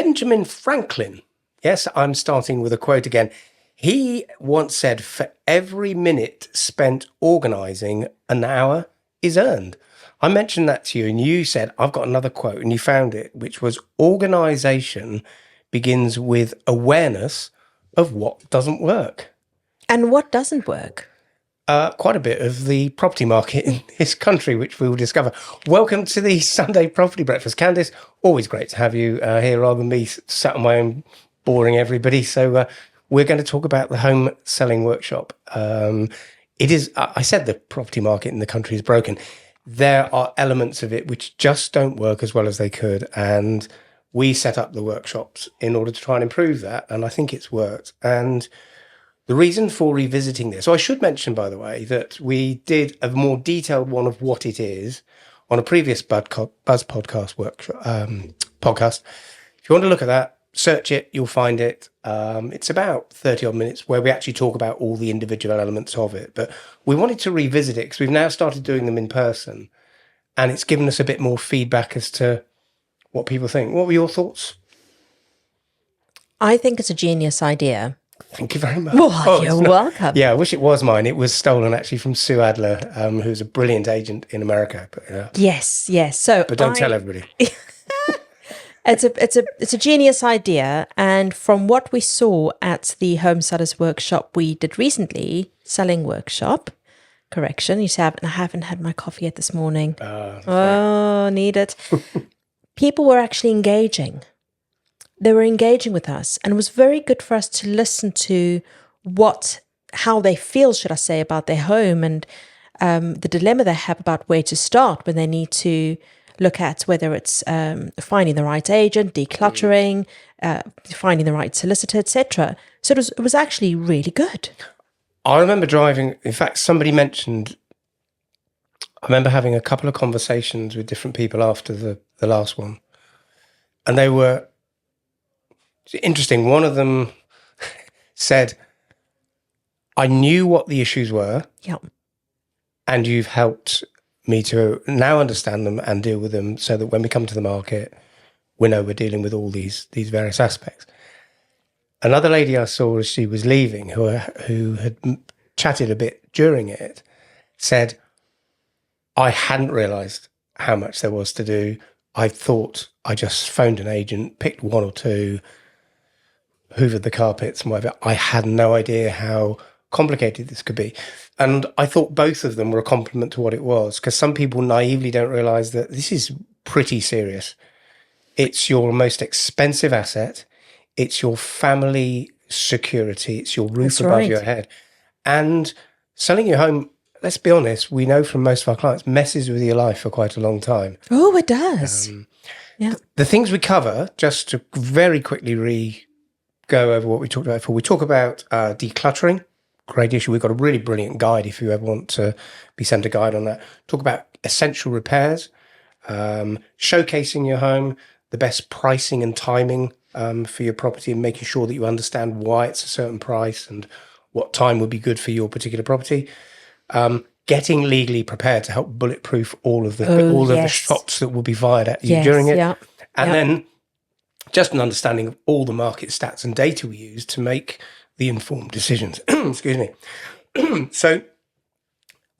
Benjamin Franklin. Yes, I'm starting with a quote again. He once said, for every minute spent organising, an hour is earned. I mentioned that to you and you said, I've got another quote, and you found it, which was, organisation begins with awareness of what doesn't work. And what doesn't work? Quite a bit of the property market in this country, which we will discover. Welcome to the Sunday Property Breakfast. Candice, always great to have you here rather than me sat on my own boring everybody. So we're going to talk about the home selling workshop. It is, I said the property market in the country is broken. There are elements of it which just don't work as well as they could. And we set up the workshops in order to try and improve that. And I think it's worked. And the reason for revisiting this, so I should mention, by the way, that we did a more detailed one of what it is on a previous Buzzpodcast podcast. If you want to look at that, search it, you'll find it. It's about 30 odd minutes where we actually talk about all the individual elements of it. But we wanted to revisit it because we've now started doing them in person, and it's given us a bit more feedback as to what people think. What were your thoughts? I think it's a genius idea. Thank you very much. Well, you're welcome. Yeah, I wish it was mine. It was stolen actually from Sue Adler, who's a brilliant agent in America. But, Yes. But don't tell everybody. It's a genius idea, and from what we saw at the home sellers workshop we did recently, selling workshop. Correction, you say I haven't had my coffee yet this morning. Need it. People were actually engaging. They were engaging with us, and it was very good for us to listen to how they feel, should I say, about their home, and the dilemma they have about where to start when they need to look at whether it's finding the right agent, decluttering, finding the right solicitor, etc. So it was actually really good. I remember driving. In fact, somebody mentioned. I remember having a couple of conversations with different people after the last one, and they were. It's interesting. One of them said, I knew what the issues were. Yep. And you've helped me to now understand them and deal with them so that when we come to the market, we know we're dealing with all these various aspects. Another lady I saw as she was leaving, who had chatted a bit during it, said, I hadn't realised how much there was to do. I thought I just phoned an agent, picked one or two, hoovered the carpets and whatever. I had no idea how complicated this could be. And I thought both of them were a compliment to what it was, because some people naively don't realise that this is pretty serious. It's your most expensive asset. It's your family security. It's your roof above your head. And selling your home, let's be honest, we know from most of our clients, messes with your life for quite a long time. Oh, it does. The things we cover, just to very quickly go over what we talked about before. We talk about decluttering, great issue. We've got a really brilliant guide if you ever want to be sent a guide on that. Talk about essential repairs, showcasing your home, the best pricing and timing for your property, and making sure that you understand why it's a certain price and what time would be good for your particular property. Getting legally prepared to help bulletproof all of the shots that will be fired at you during it. Yeah. And then just an understanding of all the market stats and data we use to make the informed decisions. Excuse me. So,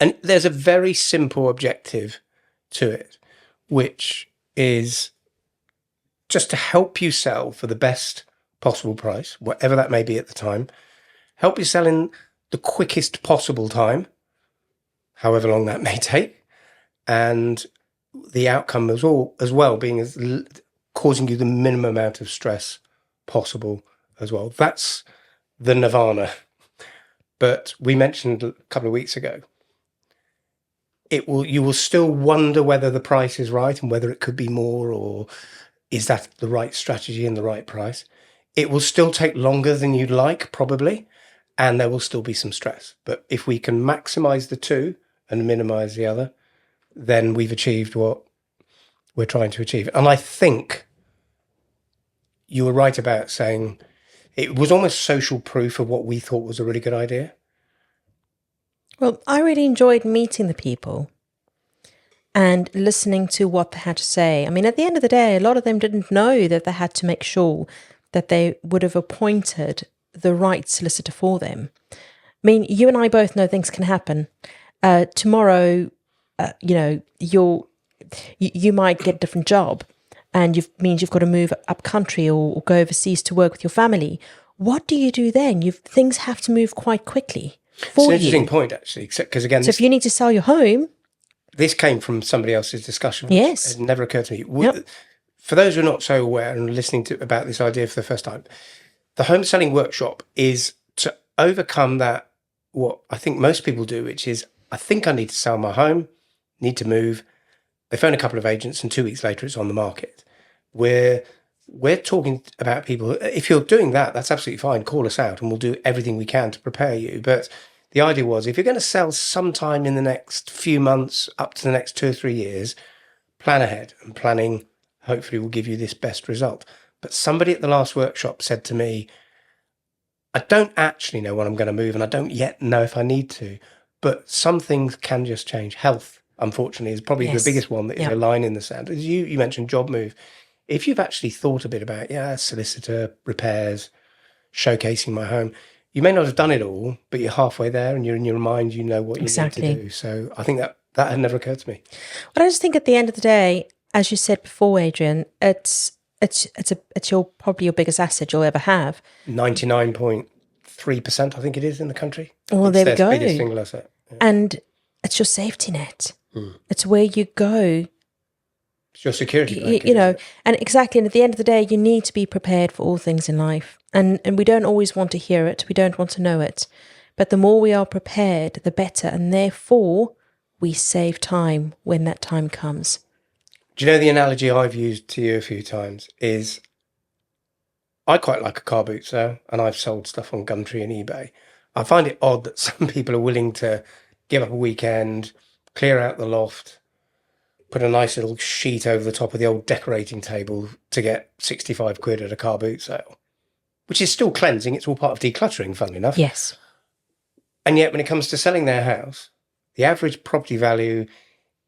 and there's a very simple objective to it, which is just to help you sell for the best possible price, whatever that may be at the time, help you sell in the quickest possible time, however long that may take, and the outcome as well being causing you the minimum amount of stress possible as well. That's the nirvana. But we mentioned a couple of weeks ago, you will still wonder whether the price is right and whether it could be more, or is that the right strategy and the right price. It will still take longer than you'd like, probably, and there will still be some stress. But if we can maximize the two and minimize the other, then we've achieved what we're trying to achieve. And I think you were right about saying it was almost social proof of what we thought was a really good idea. Well, I really enjoyed meeting the people. and listening to what they had to say. I mean, at the end of the day, a lot of them didn't know that they had to make sure that they would have appointed the right solicitor for them. I mean, you and I both know things can happen. Tomorrow, you might get a different job, and means you've got to move up country or go overseas to work with your family. What do you do then? Things have to move quite quickly for you. It's an interesting point, actually, because again, so if you need to sell your home, this came from somebody else's discussion. Yes, it never occurred to me. For those who are not so aware and listening about this idea for the first time, the home selling workshop is to overcome that. What I think most people do, which is, I think I need to sell my home, need to move. They phone a couple of agents and 2 weeks later it's on the market. We're talking about people. If you're doing that, that's absolutely fine. Call us out and we'll do everything we can to prepare you. But the idea was, if you're going to sell sometime in the next few months, up to the next 2 or 3 years, plan ahead, and planning hopefully will give you this best result. But somebody at the last workshop said to me, I don't actually know when I'm going to move and I don't yet know if I need to, but some things can just change. Health, unfortunately, is probably the biggest one that is a line in the sand. As you mentioned job move. If you've actually thought a bit about, solicitor, repairs, showcasing my home, you may not have done it all, but you're halfway there and you're in your mind, you know what you need to do. So I think that had never occurred to me. But I just think at the end of the day, as you said before, Adrian, it's probably your biggest asset you'll ever have. 99.3%, I think it is in the country. Well, there we go. Biggest single asset. Yeah. And it's your safety net. It's where you go. It's your security blanket, and exactly. And at the end of the day, you need to be prepared for all things in life. And we don't always want to hear it. We don't want to know it. But the more we are prepared, the better. And therefore, we save time when that time comes. Do you know the analogy I've used to you a few times is, I quite like a car boot sale, and I've sold stuff on Gumtree and eBay. I find it odd that some people are willing to give up a weekend, clear out the loft, put a nice little sheet over the top of the old decorating table to get 65 quid at a car boot sale, which is still cleansing. It's all part of decluttering, funnily enough. Yes. And yet when it comes to selling their house, the average property value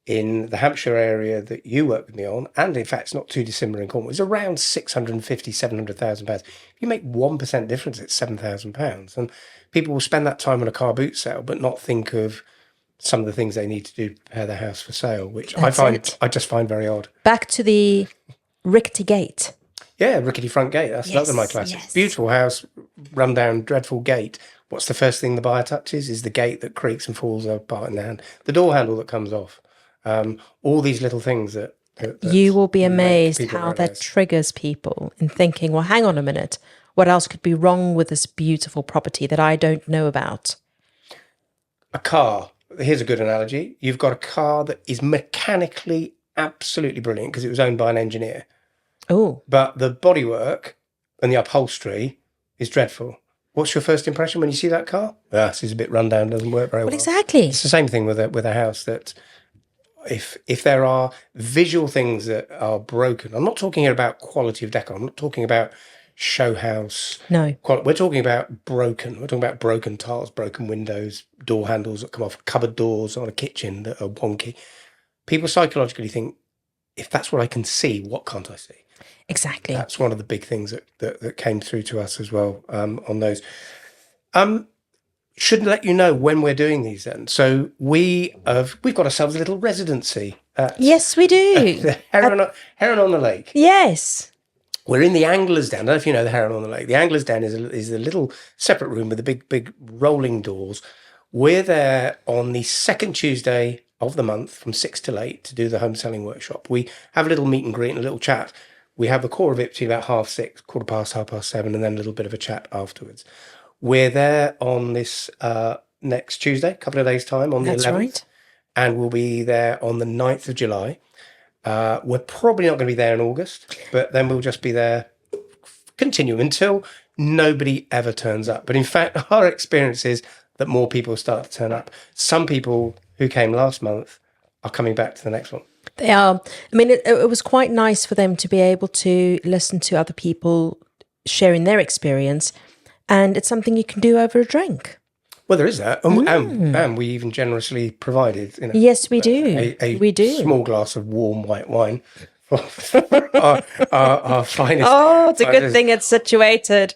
in the Hampshire area that you work with me on, and in fact it's not too dissimilar in Cornwall, is around 650,000, 700,000 pounds. If you make 1% difference, it's 7,000 pounds. And people will spend that time on a car boot sale, but not think of some of the things they need to do to prepare their house for sale, which I just find very odd. Back to the rickety gate. Yeah, rickety front gate. That's another of my classics. Yes. Beautiful house, run down, dreadful gate. What's the first thing the buyer touches? Is the gate that creaks and falls apart in their hand. The door handle that comes off. All these little things that you will be amazed how that triggers people in thinking, well, hang on a minute. What else could be wrong with this beautiful property that I don't know about? A car. Here's a good analogy. You've got a car that is mechanically absolutely brilliant because it was owned by an engineer. Oh. But the bodywork and the upholstery is dreadful. What's your first impression when you see that car? This is a bit run down, doesn't work very well. Exactly. It's the same thing with a house that if there are visual things that are broken, I'm not talking here about quality of decor. I'm not talking about show house. No. We're talking about broken. We're talking about broken tiles, broken windows, door handles that come off, cupboard doors on a kitchen that are wonky. People psychologically think, if that's what I can see, what can't I see? Exactly. That's one of the big things that came through to us as well on those. Should let you know when we're doing these then. So we've got ourselves a little residency. Yes, we do. Heron on the Lake. Yes. We're in the Angler's Den. I don't know if you know the Heron on the Lake. The Angler's Den is a little separate room with the big rolling doors. We're there on the second Tuesday of the month from 6 till 8 to do the home selling workshop. We have a little meet and greet and a little chat. We have the core of it between about 6:30, 7:15, and then a little bit of a chat afterwards. We're there on this next Tuesday, a couple of days' time, on the 11th. Right. And we'll be there on the 9th of July. We're probably not going to be there in August, but then we'll just be there continuing until nobody ever turns up. But in fact, our experience is that more people start to turn up. Some people who came last month are coming back to the next one. They are. I mean, it was quite nice for them to be able to listen to other people sharing their experience. And it's something you can do over a drink. Well, there is that, and we even generously provided, Yes, we do. a small glass of warm white wine for our finest. Oh, it's a good thing it's situated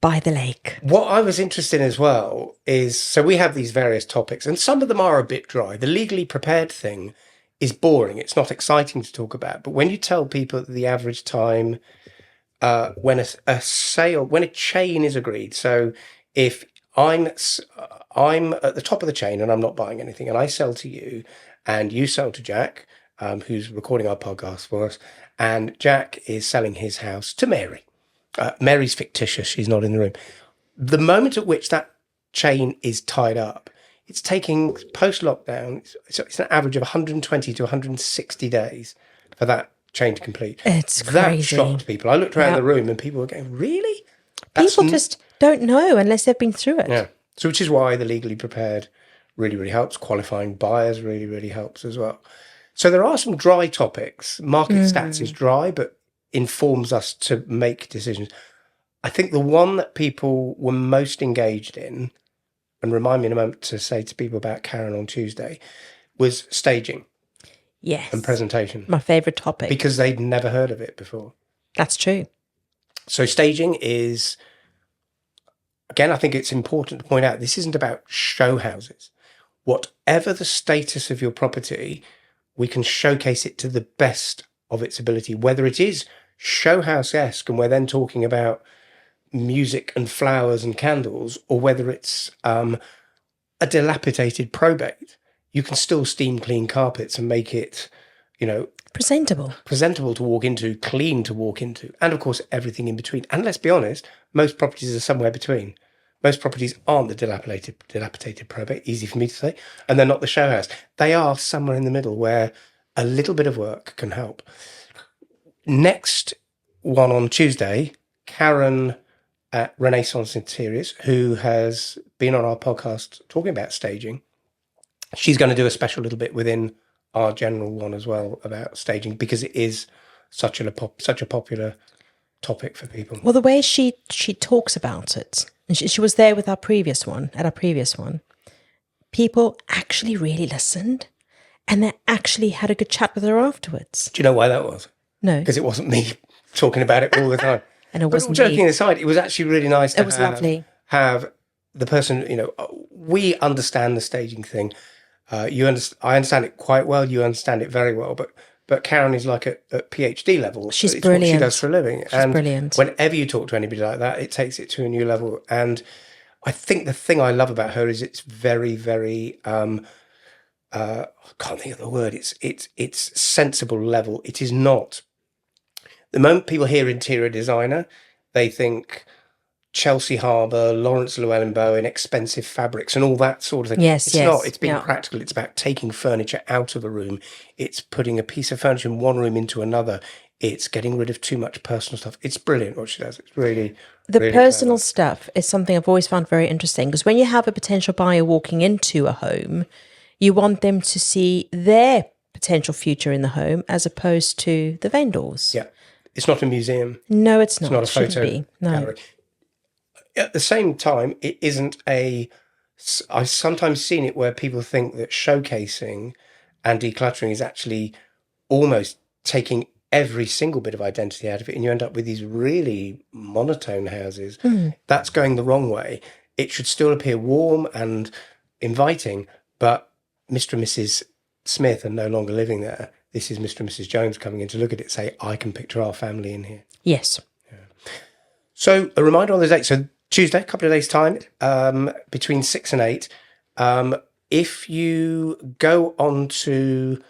by the lake. What I was interested in as well is, so we have these various topics, and some of them are a bit dry. The legally prepared thing is boring. It's not exciting to talk about. But when you tell people that the average time when when a chain is agreed, so if I'm at the top of the chain and I'm not buying anything, and I sell to you, and you sell to Jack, who's recording our podcast for us, and Jack is selling his house to Mary. Mary's fictitious; she's not in the room. The moment at which that chain is tied up, it's taking post-lockdown. It's an average of 120 to 160 days for that chain to complete. It's that crazy. shocked people. I looked around the room and people were going, "Really?" People just don't know unless they've been through it. Yeah. So which is why the legally prepared really, really helps. Qualifying buyers really, really helps as well. So there are some dry topics. Market stats is dry, but informs us to make decisions. I think the one that people were most engaged in, and remind me in a moment to say to people about Karen on Tuesday, was staging. Yes. And presentation. My favourite topic. Because they'd never heard of it before. That's true. So staging is, again, I think it's important to point out, this isn't about show houses. Whatever the status of your property, we can showcase it to the best of its ability, whether it is show house-esque, and we're then talking about music and flowers and candles, or whether it's a dilapidated probate. You can still steam clean carpets and make it, presentable to walk into, clean to walk into, and of course everything in between. And let's be honest, most properties are somewhere between. Most properties aren't the dilapidated probate, easy for me to say, and they're not the show house. They are somewhere in the middle where a little bit of work can help. Next one on Tuesday, Karen at Renaissance Interiors, who has been on our podcast talking about staging. She's going to do a special little bit within our general one as well about staging, because it is such a popular topic for people. Well, the way she talks about it, and she was there with our previous one, people actually really listened, and they actually had a good chat with her afterwards. Do you know why that was? No. Because it wasn't me talking about it all the time. And it wasn't joking aside, it was actually really nice to lovely. Have the person, we understand the staging thing. I understand it quite well. You understand it very well, but Karen is like at PhD level. She's it's brilliant. What she does for a living. She's brilliant. Whenever you talk to anybody like that, it takes it to a new level. And I think the thing I love about her is it's very, very, I can't think of the word. It's sensible level. It is not. The moment people hear interior designer, they think Chelsea Harbour, Lawrence Llewellyn-Bowen, expensive fabrics and all that sort of thing. It's not. It's being practical. It's about taking furniture out of a room. It's putting a piece of furniture in one room into another. It's getting rid of too much personal stuff. It's brilliant what she does. It's really the personal stuff is something I've always found very interesting, because when you have a potential buyer walking into a home, you want them to see their potential future in the home as opposed to the vendors. Yeah. It's not a museum. No, it's not. It's not a photo be. No. gallery. At the same time, it isn't I've sometimes seen it where people think that showcasing and decluttering is actually almost taking every single bit of identity out of it, and you end up with these really monotone houses. That's going the wrong way. It should still appear warm and inviting, but Mr. and Mrs. Smith are no longer living there. This is Mr. and Mrs. Jones coming in to look at it, say, I can picture our family in here. Yes. Yeah. So a reminder on those dates. So Tuesday, a couple of days' time, between 6 and 8. If you go on to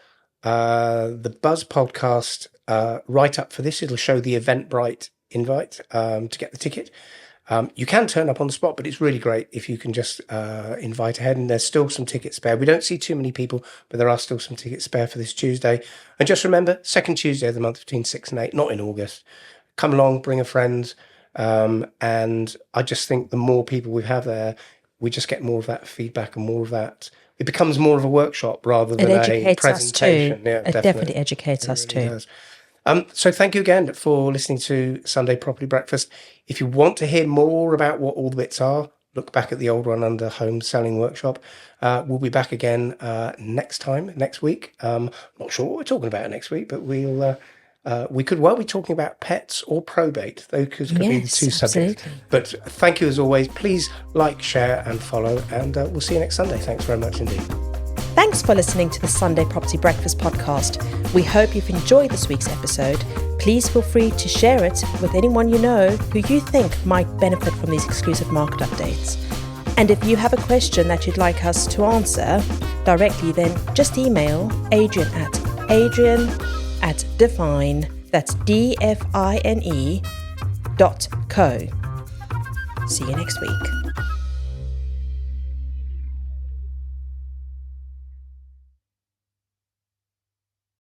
the Buzz podcast write-up for this, it'll show the Eventbrite invite to get the ticket. You can turn up on the spot, but it's really great if you can just invite ahead, and there's still some tickets spare. We don't see too many people, but there are still some tickets spare for this Tuesday. And just remember, second Tuesday of the month between 6 and 8, not in August. Come along, bring a friend. And I just think the more people we have there, we just get more of that feedback and more of that. It becomes more of a workshop rather than a presentation. Yeah, it definitely educates us too. Does. So thank you again for listening to Sunday Property Breakfast. If you want to hear more about what all the bits are, look back at the old one under Home Selling Workshop. We'll be back again next week. Not sure what we're talking about next week, but we could well be talking about pets or probate. Those could be the two subjects. But thank you as always. Please like, share and follow, and we'll see you next Sunday. Thanks very much indeed. Thanks for listening to the Sunday Property Breakfast podcast. We hope you've enjoyed this week's episode. Please feel free to share it with anyone you know who you think might benefit from these exclusive market updates. And if you have a question that you'd like us to answer directly, then just email Adrian@define, that's DFINE.co. See you next week.